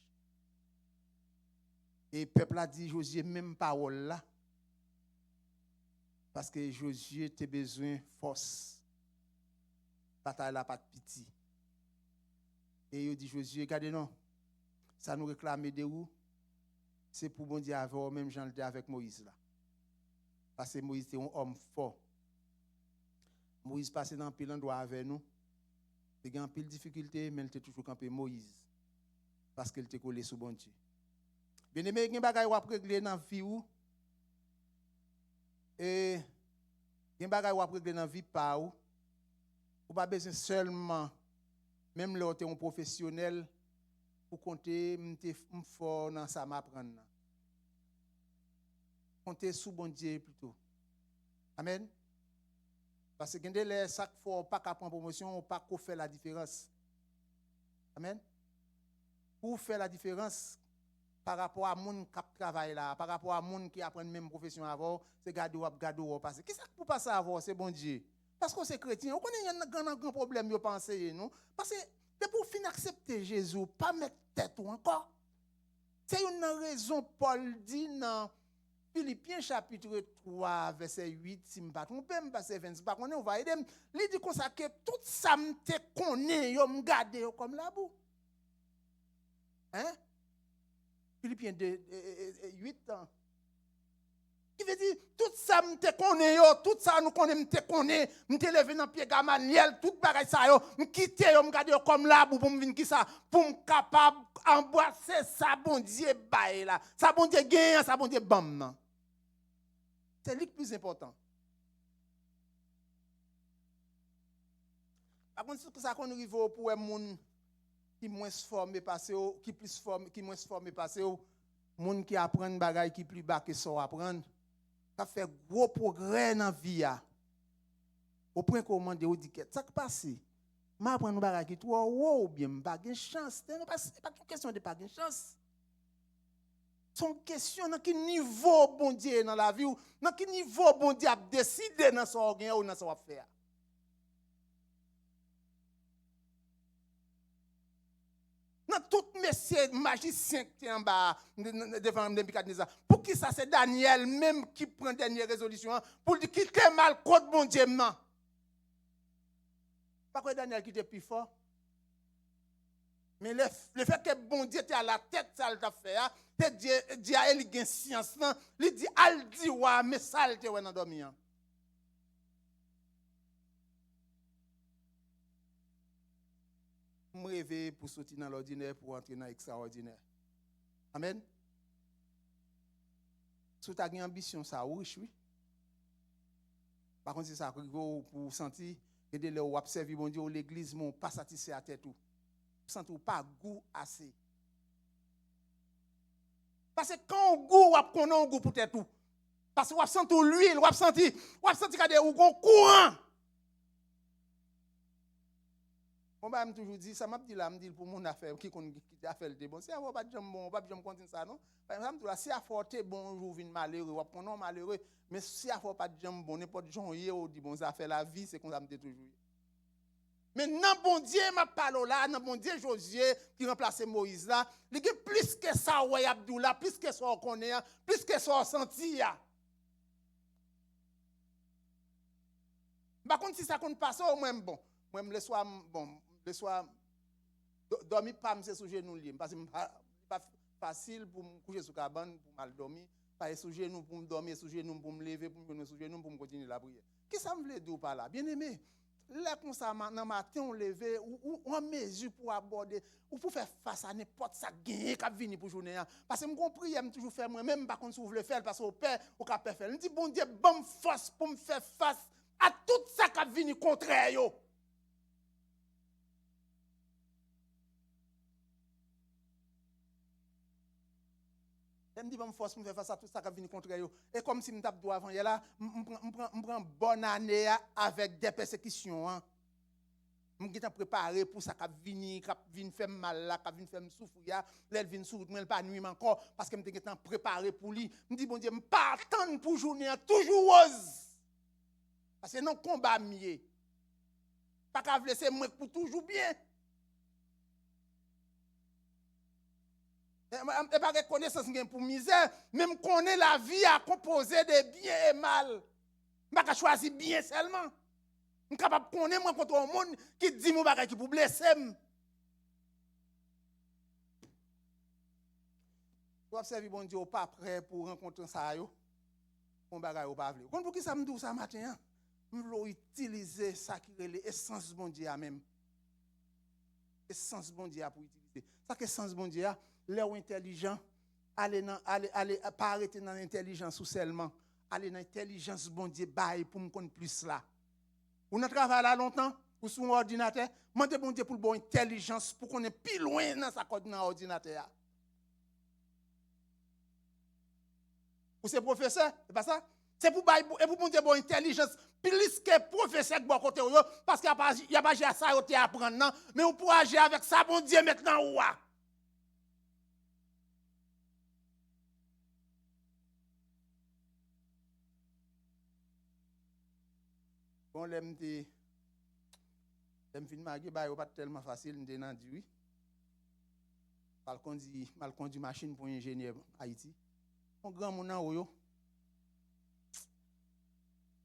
Et le peuple a dit, Josué, même parole là. Parce que Josué a besoin de force. Bataille là, pas de pitié. Et il dit, Josué, regardez non. Ça nous réclame de où? c'est pour bon Dieu avec même Jean le avec Moïse là. Parce que Moïse était un homme fort. Moïse passait dans pile endroit avec nous. Il y a un pile difficulté, mais il était toujours campé Moïse. Parce qu'il était collé sous bon Dieu. Bien aimé, il y a des choses à régler dans la vie. Et il y a des choses à régler dans la vie par où. Ou pas besoin seulement, même là où tu es un professionnel, pour compter, fort dans ça m'apprendre. Compter sous bon Dieu plutôt. Amen. Parce que quand les sacs faut pas qu'à prendre promotion, pas qu'on fait la différence. Amen. Pour faire la différence par rapport à moun qui travaille là, par rapport à moun qui apprend même profession avant, c'est gado parce que qu'est-ce que pour passer avant, c'est bon Dieu. Parce que c'est chrétien, on connaît un grand problème yo penser nous parce que c'est pour fin accepter Jésus, pas mettre tête ou encore. C'est une raison Paul dit dans Philippiens chapitre 3 verset 8 si me pas tromper me passer 20 pas connait on va aider il dit comme ça que tout ça me te connaît yo me garder comme la boue. Hein? Philippiens 8 ans. Qui veut dire tout ça me te connaît yo, tout ça nous connaît me te connaît, me te lever dans pied Gamaliel, tout bagay ça yo, me quitter yo me garder comme la boue pour me venir qui ça pour me capable embrasser ça bon Dieu bail là. Ça bon Dieu gagne, ça bon Dieu bam nan. C'est lui le plus important. Par contre, ça qu'on arrive pour un monde qui moins formé passé qui plus formé qui moins formé passé monde qui apprend bagaille qui plus bas que ça apprendre. Ça fait gros progrès dans la vie au point qu'on demande au dit ça qui passe. M'apprendre bagaille qui trop ou bien pas de chance. C'est pas une question de pas de chance. Son question dans quel niveau bon Dieu dans la vie ou dans quel niveau bon Dieu a décidé dans son organe ou dans son affaire. Dans tout messieurs magicien qui est en bas devant Nebukadnezar. Pour qui ça c'est Daniel même qui prend dernière résolution pour dire qu'il est mal contre bon Dieu non. Pas que Daniel qui était plus fort. Mais le fait que bon Dieu était à la tête ça le fait Dieu a il gain science là, il dit al dit wa mais ça il te ouais dans dormir. Me rêver pour sortir dans l'ordinaire pour entrer dans l'extraordinaire. Amen. Si tu as une ambition ça oui. Par contre c'est ça pour sentir que de là où observer bon Dieu l'église mon pas satisfait à tête tout. Sentir pas goût assez. Parce que quand on goût, on connaît un goût pour tout. Parce que on sent l'huile, on sent qu'il ou un courant. On m'a toujours dit, ça m'a dit là, me dit pour mon affaire, qui a fait le bon. Si on pas de bon, on pas de continuer ça non. Par exemple, si à forte bon jour vient malheureux, on connaît malheureux, mais si à forte pas de bon, n'importe gens on dit bon ça fait la vie, c'est comme ça me dit toujours. Mais non, bon Dieu, m'a parlé là, non, bon Dieu, Josué, qui remplace Moïse là, il y a plus que ça, ouais, Abdoula, plus que ça, on connaît, plus que ça, on sentit. Par contre, si ça compte pas ça, au moins, bon, moi, le soir, dormir pas, c'est sous genou, parce que c'est pas facile pour me coucher sous cabane, pour mal dormir, pas sous genou, pour me dormir, sous genou, pour me lever, pour me donner sous genou, pour me continuer la prière. Qu'est-ce que ça me veut dire par là? Bien aimé. Là, comme ça, dans matin, on lève, ou on mesure pour aborder, ou pour faire face à n'importe ça gagner qui vient pour journée. Parce que je comprends, je toujours faire moi-même, par contre, si vous voulez faire, parce que au père, au cap faire. Je dis, bon Dieu, bonne force pour me faire face à tout ça qui vient contraire. Je me dis, bonne force pour me faire face à tout ça qui vient contraire. Et comme si je tape droit avant, là, je prends une bonne année avec des persécutions. Je suis préparé pour ça qui vient faire mal, qui vient faire souffrir. Elle vient souffrir, mais elle pas nuit encore parce que je suis préparé pour lui. Je me dis, bon Dieu, je ne pas attendre pour journée toujours rose. Parce que non, combat mieux. Pas qu'à laisser moi pour toujours bien. Et pas reconnaissance pour misère, même connaît la vie à composer de bien et mal. Je ne pas choisir bien seulement. Je suis capable de connaître moi contre un monde qui dit mon bagage qui pour blesser. Vous observez, bon Dieu, pas prêt pour rencontrer ça, on bagaille ou pas vle. Pour qui ça me dit ça matin, je veux utiliser ça qui est l'essence bon Dieu même. Essence bon Dieu pour utiliser. Ça que essence bon Dieu, l'air intelligent, aller pas arrêter dans l'intelligence ou seulement, aller dans l'intelligence bon Dieu bail pour me connaître plus là. Ou n'a travail là longtemps, ou sur un ordinateur, demandez bon Dieu pour bonne intelligence pour qu'on est plus loin dans sa code dans ordinateur. Ou c'est professeur, c'est pas ça? C'est pour bon Dieu bonne intelligence plus que professeur qui bon côté parce qu'il y a pas à ça à apprendre non, mais on pourra agir avec ça bon Dieu maintenant ou a. Bon l'aime fin marié ba pas tellement facile m'te nan di oui. Mal conduit machine pour ingénieur Haïti. On grand moun nan yo.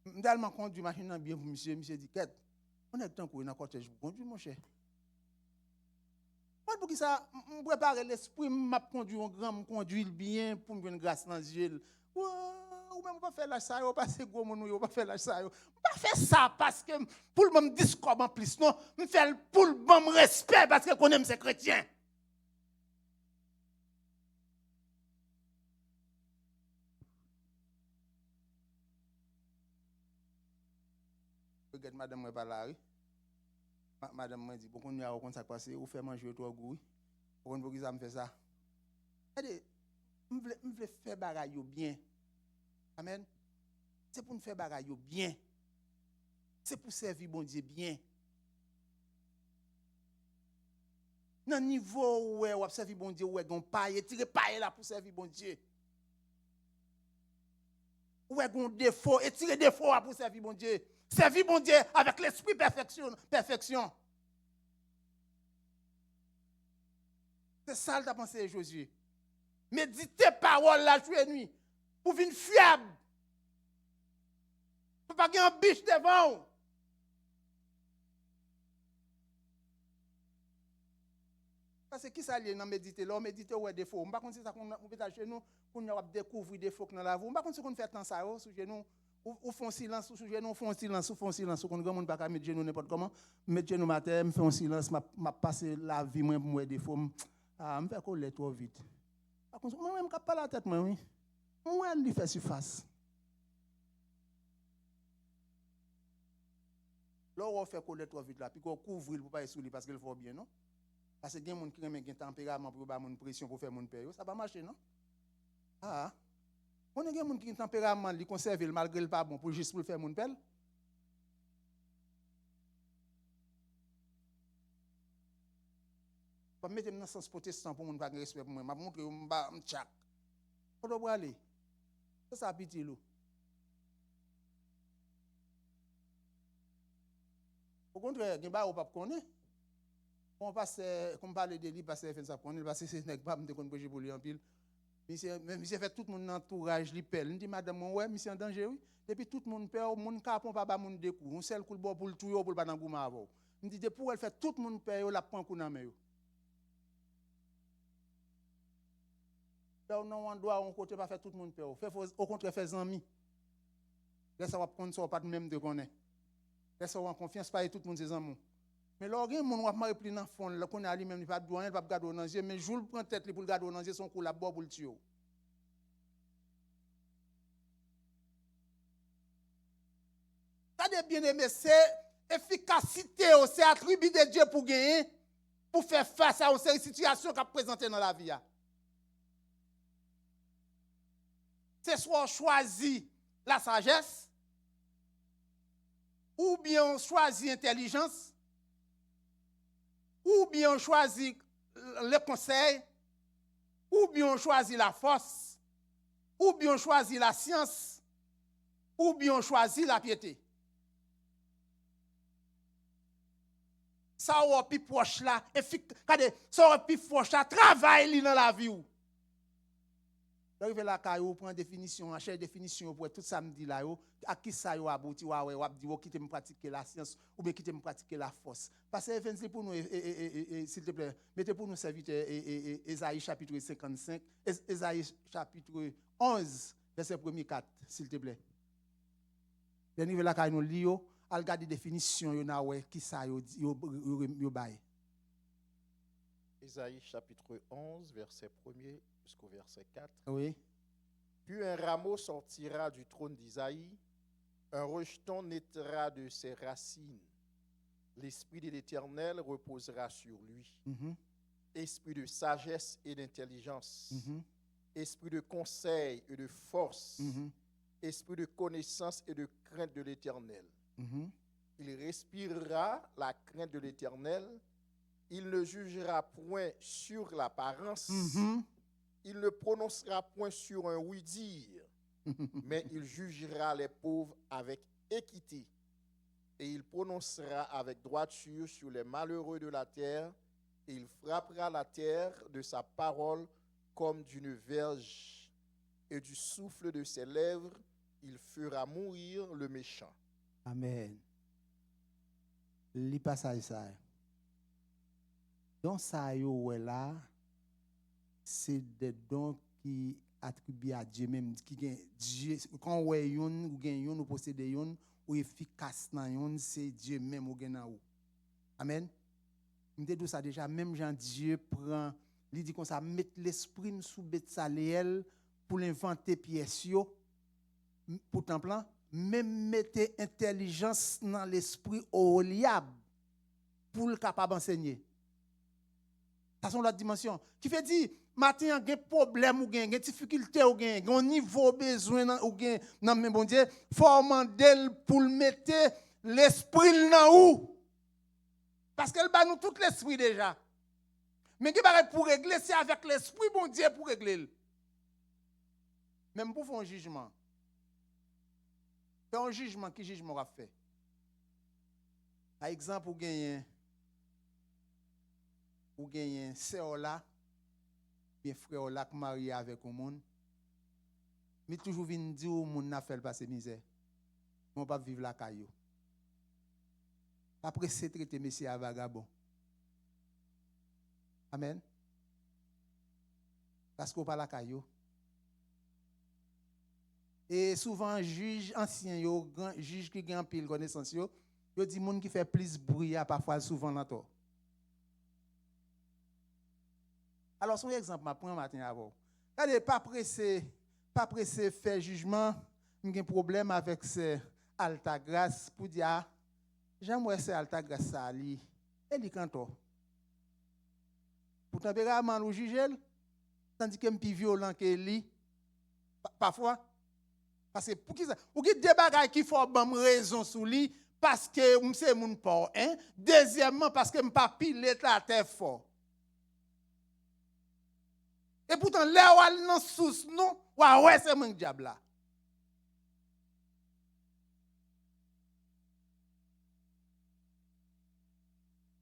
M'tellement conduit machine nan bien pour monsieur dit quête. On est temps qu'on dans cortège pour conduire mon cher. Moi pour qui ça me préparer l'esprit m'a conduire un grand me conduire bien pour me grâce dans Dieu. Ou même pas faire la ça yo parce que gros moun yo pas faire la ça yo. Pas faire ça parce que pour le même discours en plus non, me faire pour le bon respect parce que qu'on aime ces chrétiens. Regarde madame moi pas là. Madame m'a dit beaucoup nous a comme ça passer ou faire manger trop goût. Pourquoi ça me fait ça? Allez, me veut faire bagaille bien. Amen. C'est pour nous faire bagaille bien. C'est pour servir bon Dieu bien. Dans niveau où on servir bon Dieu, où on paye, tirer paye là pour servir bon Dieu. Où on défaut et tirer défaut pour servir bon Dieu. Servir bon Dieu avec l'esprit perfection. C'est ça que tu as pensé, Josué. Méditez parole la journée et nuit pour venir fiable. Pour pas qu'il y ait un biche devant vous. Parce que qui ça lié dans méditer là, méditer ouais défaut. On pas comme si ça qu'on peut chez nous pour nous découvrir des défauts dans la vie. On pas comme si qu'on fait tant ça sur genou ou font silence sur genou, font silence, qu'on grand monde pas ka mettre genou n'importe comment, mettre genou matin, me fait un silence, m'a passer la vie moi pour moi défaut. Ah, me fait coller trop vite. Par contre, moi même cap pas la tête moi oui. Moi lui fait surface. Là on fait coller trop vite là, puis qu'on couvre pour pas sous lui parce qu'il faut bien non. Parce que il y a des gens qui ont un tempérament pour avoir une pression pour faire mon père. Ça va marcher, non? Ah. On a des gens qui ont un tempérament qui conserve malgré le pas bon pour juste pour faire mon père. Je vais mettre dans le sens protestant pour mon pas respect pour moi. Je vais montrer que je suis tchak. Faut doit aller. C'est ça pitié là. Au contraire, il y a des gens qui ne connaissent pas. On passe, comme parler de lui, parce que ça prend, parce que c'est pas me déconner pour lui en pile. Monsieur fait tout mon entourage lui pelle. Il dit madame ouais, monsieur en danger oui. Depuis tout le monde peur, mon capon pas mon deux coups. On seul coup le pour le tuer pour pas dans gouma avant. Il dit pour elle fait tout le monde peur, la prend coup dans main yo. Là non on doit on côté pas faire tout le monde peur. Fait au contraire faire amis. Là ça va prendre ça pas même de connaître. Là ça en confiance pas et tout le monde ses amis. Mais lorsque mon va marrer pli dans fond là qu'on a lui même pas douane pas garder dans yeux mais jour prend tête pour garder dans yeux son coup la boire pour le tuer. Ça de bien aimé c'est efficacité c'est attribut de Dieu pour gagner pour faire face à une situation qu'a présentée dans la vie. C'est soit on choisit la sagesse ou bien on choisit l'intelligence ou bien on choisit le conseil, ou bien on choisit la force, ou bien on choisit la science, ou bien on choisit la piété. Ça ou plus proche là, ça ou plus proche là, travaille dans la vie. Arrivé là caillou prend définition, cherche définition pour tout samedi là yo, à qui ça yo abouti wa ouais, dit quitter me pratiquer la science ou bien quitter me pratiquer la force. Parce que Evans pour nous s'il te plaît, mettez pour nous serviteur Ésaïe chapitre 55, Ésaïe chapitre 11 verset 1er 4 s'il te plaît. Arrivé là caillou nous li yo, al garder définition yo na ouais qui ça yo bail. Ésaïe chapitre 11 verset 1er jusqu'au verset 4. Oui. Puis un rameau sortira du trône d'Isaïe, un rejeton naîtra de ses racines. L'esprit de l'Éternel reposera sur lui. Esprit de sagesse et d'intelligence. Esprit de conseil et de force. Esprit de connaissance et de crainte de l'Éternel. Il respirera la crainte de l'Éternel. Il ne jugera point sur l'apparence. Il ne prononcera point sur un oui-dire, mais il jugera les pauvres avec équité. Et il prononcera avec droiture sur les malheureux de la terre. Et il frappera la terre de sa parole comme d'une verge. Et du souffle de ses lèvres, il fera mourir le méchant. Amen. Li passage ça. Donc ça yo là, c'est des dons qui attribuent à Dieu même qui gagne Dieu quand ouais yon ou gagne yon ou posséder yon ou efficace dans yon c'est Dieu même ou gagne ou. Amen. M'te dit ça déjà même Jean Dieu prend il dit comme ça mettre l'esprit sous Betsaleel pour l'inventer pièces yo pour temps plan même mettre intelligence dans l'esprit Oholiab pour le capable enseigner. Ça sont la dimension qui fait dire matin un problème ou gain difficulté ou gain un niveau besoin ou gain non mais bon Dieu faut mandel pour mettre l'esprit dans où parce qu'elle bat nous tout l'esprit déjà mais qui paraît pour régler c'est avec l'esprit bon Dieu pour régler même pour faire un jugement faire un jugement qui jugement va fait par exemple ou gagner sœur là bien frère là qui marié avec un monde mais toujours vinn dire au monde n'a fait passer misère on pas vivre la caillou après c'est traiter monsieur à vagabond amen parce qu'on pas la caillou et souvent juge ancien yo juge qui gagne pile connaissance yo dit monde qui fait plus bruit parfois souvent dans toi. Alors, son exemple, je prends matin avant. Regardez, pas pressé faire jugement. J'ai un problème avec ces alta grâce pour dire, j'aimerais ces alta grâce ça li. Elle dit quand pour tempéramment nous juger, tandis que je suis plus violent que lui. Parfois. Parce que pour qui ça? Ou qui des bagages qui font bonne raison sur lui, parce que c'est mon port. Deuxièmement, parce que je ne pas piler la terre fort. Et pourtant, là où elle n'a sous nous, ouais, c'est mon diable là.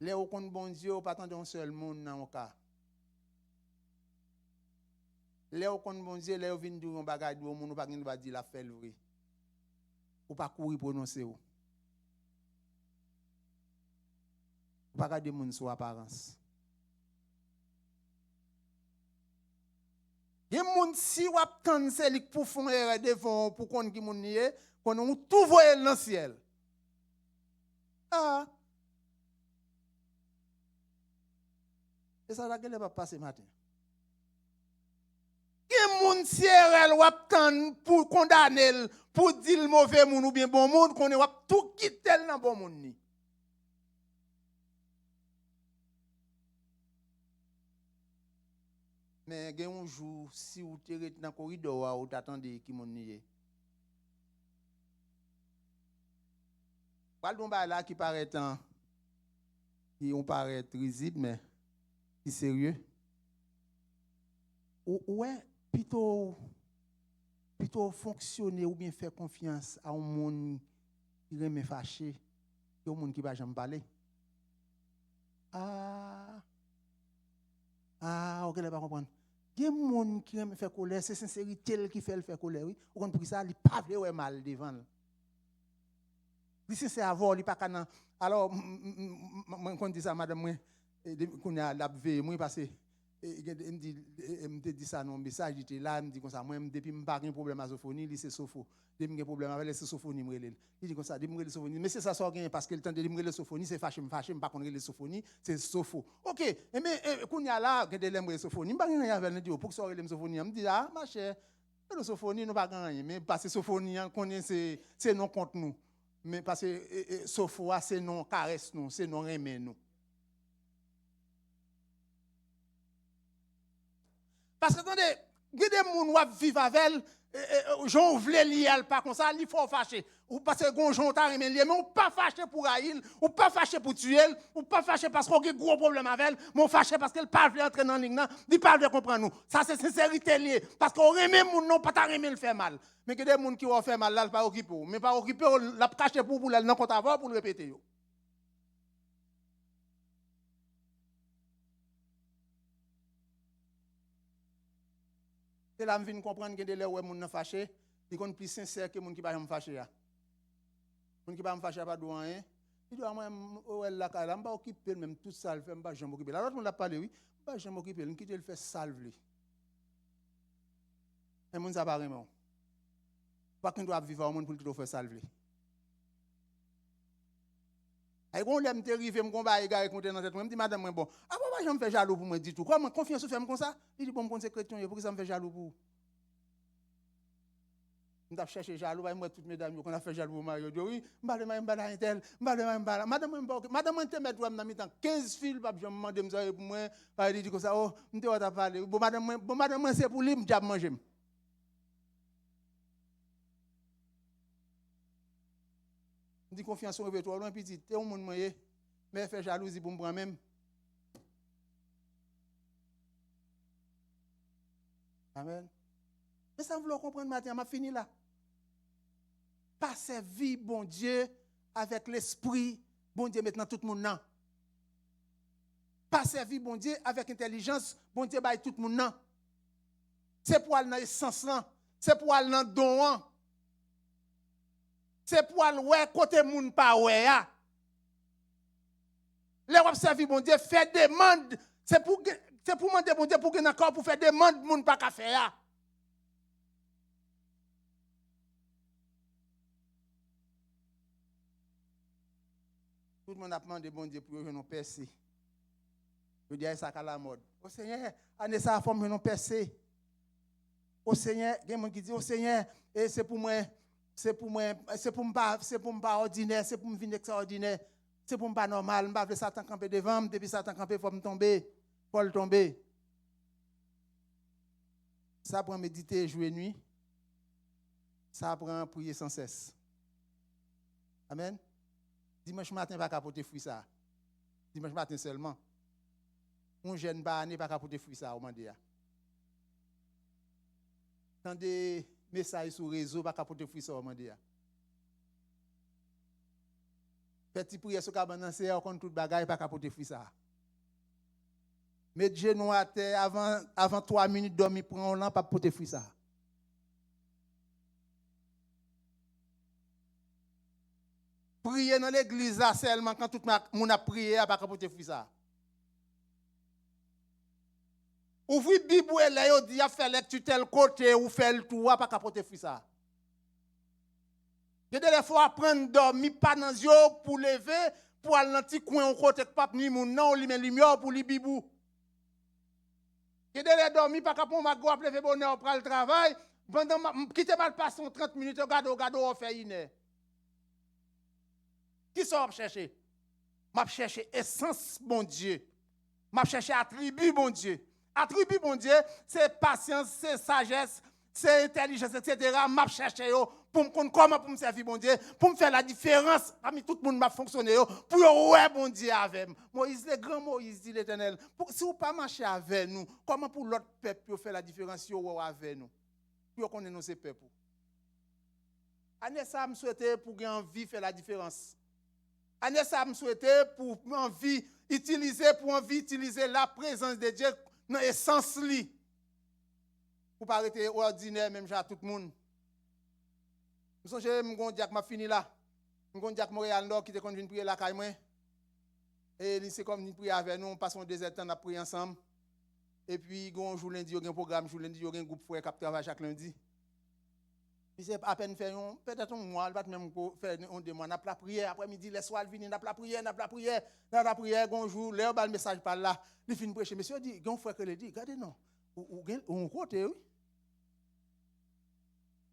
Là où on bon Dieu, pas attendre un seul monde dans le cas. Là où on bon Dieu, là où vient dire un bagage, où on pas va dire la fait vrai. Ou pas courir prononcer ou. Ou pas garder monde sur apparence. Il y a des gens qui attendent c'est pour faire erreur devant pour qu'on qui moun nié qu'on on tout voyer dans le ciel. Ah. Et ça là qu'elle va passer matin. Il y a des gens qui attendent pour condamner pour dire le mauvais moun ou bien bon moun qu'on va tout quitter dans bon moun ni. Mais il y a un jour, si vous êtes dans le corridor, vous attendez qui m'ont nié. Pas de là qui paraît risible, mais qui sérieux. Ouais, plutôt fonctionner ou bien faire confiance à un monde qui remet fâché, et un monde qui ne va jamais parler. Ah, ok, je ne vais pas comprendre. Il y a des gens qui aiment faire colère, c'est sincérité qui fait le faire colère. Oui. Ou quand pour ça, il pas veut mal devant. Si c'est avant, il pas canan. Alors, moi quand dis ça madame moi, qu'on a la veille moi parce que me dit ça non message il était là, me dit comme ça moi depuis me pas un problème à sophonie, c'est sopho. Depuis me problème avec les sophonie me relève. Il dit comme ça, depuis me sophonie, mais c'est ça ça gagne parce que le temps de me sophonie, c'est fâché, pas connaître les sophonie, c'est sopho. OK, mais qu'on y a là que de l'aimer sophonie, pas rien avec le dire pour que ça relève sophonie, me dit ah ma chère, le sophonie nous pas rien, mais parce que sophonie connaît c'est non contre nous. Mais parce que Sophoa, c'est non caresse nous, c'est non aimer nous. Parce que attendez, il y a des gens qui vivent avec elle, j'en voulais lier pas comme ça, il faut fâcher. Ou parce que gonjon t'a aimé lier, mais on pas fâché pour Aïl, ou pas fâché pour tuer, ou pas fâché parce qu'on a un gros problème avec elle, mais on fâché parce qu'elle parle de entrer dans la ligne, il parle de comprendre nous. Ça c'est sincérité liée, parce qu'on aime moun non pas ta aimer le faire mal. Mais il y a des gens qui vont faire mal là, pas occupé, mais pas occupé, l'a caché pour elle non compte avoir pour le répéter yo. Et là, je viens comprendre que des gens qui sont fâchés, ils sont plus sincères que les gens qui ne sont pas fâchés. Les gens qui ne sont pas fâchés, pas de rien. Ils disent, moi, je ne vais pas occuper même tout ça, je ne vais pas m'occuper. Alors, on l'a parlé, oui, je ne vais pas m'occuper, je vais le faire salver. Et les gens ne savent pas vraiment. Pas qu'on doit vivre au monde pour le faire salver. Et quand je suis arrivé, je me suis dans cette je me dis, madame, bon, pourquoi je me fais jaloux pour me dire tout? Comment confiance ou fait comme ça? Il dit, bon, c'est chrétien, pourquoi ça me fait jaloux pour? Je vais chercher jaloux, je vais toutes mes dames, qu'on a fait jaloux pour Mario. Je dis, oui, madame, je vais 15 fils, je vais me demander pour moi, il dit comme ça, oh, je vais parler. Bon, madame, c'est pour lui, je vais manger. Je dis confiance en toi, loin petit, tu es un monde moyen, mais fait jalousie pour me prendre même. Amen. Mais ça, vous voulez comprendre matin, je fini là. Pas servir, bon Dieu, avec l'esprit, bon Dieu, maintenant tout le monde non. Pas servir, bon Dieu, avec intelligence, bon Dieu, bah tout le monde non. C'est pour aller dans l'essence là, c'est pour aller dans le don. C'est pour aller ouais côté moun pas ouais ya. Les observer bon Dieu fait demande, c'est pour demander bon Dieu pour que encore pour faire demande moun pas ka faire ya. Tout le monde a demandé bon Dieu pour que nous percer. Je dis ça à la mode. Au Seigneur, année ça forme nous percer. Au Seigneur, il y a des gens qui disent au Seigneur, et c'est pour moi, c'est pour me pas ordinaire, c'est pour me venir extraordinaire, c'est pour me pas normal, je ne veux pas Satan camper devant, depuis Satan camper, il faut me tomber, faut le tomber. Ça prend méditer, jouer nuit, ça prend prier sans cesse. Amen. Dimanche matin, pas capoter fruit ça. Dimanche matin seulement. Un jeune pas année pas capoter fruit ça au mandia. Quand des messages sur réseau pas capoter fruit ça au mandia. Petit prière sur cabane c'est contre toute bagaille pas capoter fruit ça. Mettre genou à terre avant 3 minutes dormir prendre lampe pas porter fruit ça. Prier dans l'église seulement quand tout le monde a prié pas capoter fruit ça. Ouvrir Bible là yo dit a faire lecture tel côté ou faire le tour pas capoter fruit ça. Il y a des fois apprendre dormir pas dans yeux pour lever pour aller dans petit coin au côté pape ni moun non li met lumière pour li Bible. Il y a des dormir pas capon ma go lever bonheur pour le travail pendant quitter mal passer 30 minutes regarde on fait une heure. Qui sont chercher? M'a chercher essence bon Dieu. M'a chercher attribut bon Dieu. Attribut bon Dieu, c'est patience, c'est sagesse, c'est intelligence, etc. M'a chercher pour me comprendre comment pour me servir bon Dieu, pour me faire la différence parmi tout le monde m'a fonctionné pour ouais bon Dieu avec Moïse, le grand Moïse dit l'Éternel, si vous pas marcher avec nous, comment pour l'autre peuple faire la différence avec nous? Pour qu'on ait nos peuples. Année ça me souhaitait pour gagner envie faire la différence. Année ça me souhaitait pour envie utiliser la présence de Dieu dans l'essence li. Pour pas arrêter ordinaire même à tout le monde. Je songe m'gon Diak m'a fini là. M'gon Diak Montréal Nord qui te convient prier là caille moi. Et c'est comme nous prier avec nous, on passe un désert temps à prier ensemble. Et puis gon jour lundi, il y a un programme, jour lundi, il y a un groupe frère qui travaille chaque lundi. Puis c'est à peine fait peut-être un mois, va même faire on demande la prière après-midi, les soirs venir la prière, gon jour, leur bal message par là, il fin prêcher. Monsieur dit, gon frère que le dit, regardez non. Ou côté oui.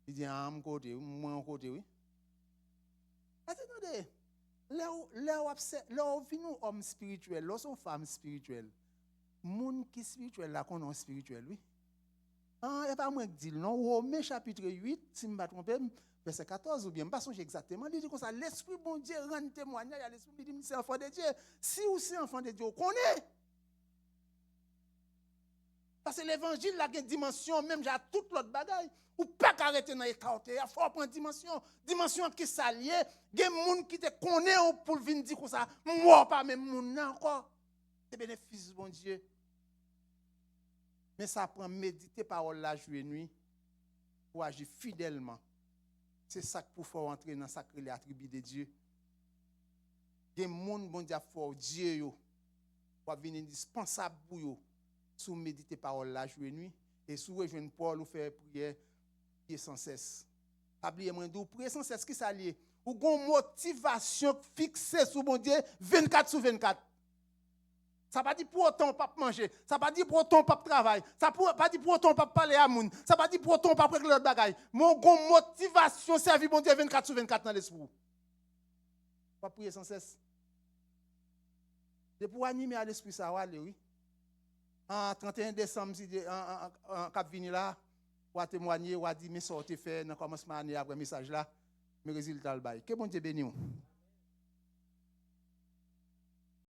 Il dit mon côté, moi côté oui. Attendez. Là où vient homme spirituel, là sont femme spirituelle. Moun qui spirituel là qu'on est spirituel oui. Ah, et pas moi qui dit non, Romains chapitre 8, si je ne me trompe pas, verset 14 ou bien, je ne sais pas exactement, il dit comme ça, l'esprit bon Dieu rend témoignage à l'esprit, il dit c'est enfant de Dieu. Si vous êtes enfant de Dieu, on connaît. Parce que l'évangile a une dimension, même j'ai toute l'autre bagaille. Ou pas arrêter dans l'écarté, il faut prendre dimension qui s'allie. Il y a des gens qui te connaissent pour venir dire comme ça, moi pas même moun encore. C'est bénéfice bon Dieu. Mais ça prend méditer parole la jour et nuit pour agir fidèlement. C'est ça pour faire entrer dans sacré attribut de Dieu. Il y a des gens bon Dieu fort Dieu yo pour venir indispensable pour yo sous méditer parole la jour et nuit et sous rejoindre Paul ou faire prière sans cesse. Oubliez moi de prier sans cesse qui s'allie ou gon motivation fixée sur bon Dieu 24 sur 24. Ça pas dit pour autant pas manger, ça pas dit pour autant pas travailler, ça pas dit pour autant pas parler à moun, ça pas dit pour autant pas régler l'autre bagaille. Mon gon motivation servir bon Dieu 24 sur 24 dans l'esprit. Pas prier sans cesse. C'est pour animer à l'esprit ça aller oui. En 31 décembre si en cap venir là, ou témoigner ou dire mais sortez faire dans commencement année après message là, mes résultats le bail. Que bon Dieu bénisse.